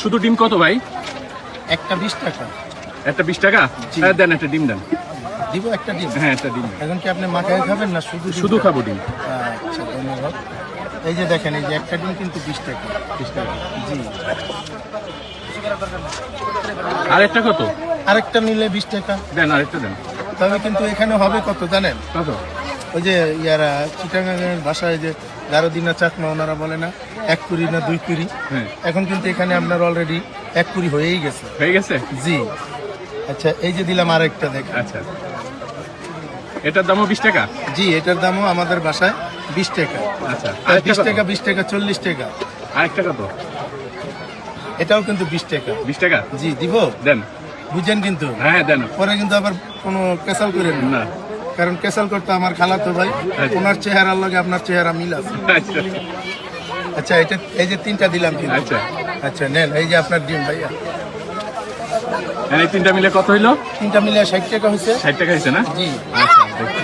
শুধু ডিম কত ভাই? একটা 20 টাকা। একটা 20 টাকা? হ্যাঁ দেন, একটা ডিম দেন। দিব একটা ডিম? হ্যাঁ একটা ডিম। এখন কি আপনি মাখায় খাবেন না শুধু? শুধু খাবো ডিম। আচ্ছা ধন্যবাদ। এই যে দেখেন, এই যে একটা ডিম কিন্তু 20 টাকা। 20 টাকা। জি। আরেকটা কত? আরেকটা নিলে 20 টাকা। দেন, আরেকটা দেন। তবে কিন্তু এখানে হবে কত জানেন? কত? ওই যে ইয়ারা চিটাগাঙের ভাষায় যে গারোদিনা চাকমা ওনারা বলে না 1 কুড়ি না 2 কুড়ি। হ্যাঁ। এখন কিন্তু এখানে আপনার অলরেডি 1 কুড়ি হয়েই গেছে। হয়ে গেছে? জি। আচ্ছা এই যে দিলাম আরেকটা দেখেন। আচ্ছা, এটার দামও 20 টাকা? জি, এটার দামও আমাদের বাসায় 20 টাকা। আচ্ছা, আর 20 টাকা 20 টাকা 40 টাকা। আরেকটা কত? এটাও কিন্তু 20 টাকা। 20 টাকা? জি দিব। দেন। বুঝেন কিন্তু হ্যাঁ দেন। পরে কিন্তু আবার কোনো ক্যাসাল করেন না, না। কারণ ক্যাসাল করতে আমার খালাতো ভাই, আচ্ছা। ওনার চেহারার লগে আপনার চেহারা মিল আছে। আচ্ছা আচ্ছা এটা এই যে 3টা দিলাম কিন্তু। আচ্ছা। আচ্ছা নেন, এই যে আপনার ডিম ভাইয়া। এই তিনটা মিলে কত হইলো? 3টা মিলে 60 টাকা হয়েছে। 60 টাকা হয়েছে না? জি। আচ্ছা দেখি।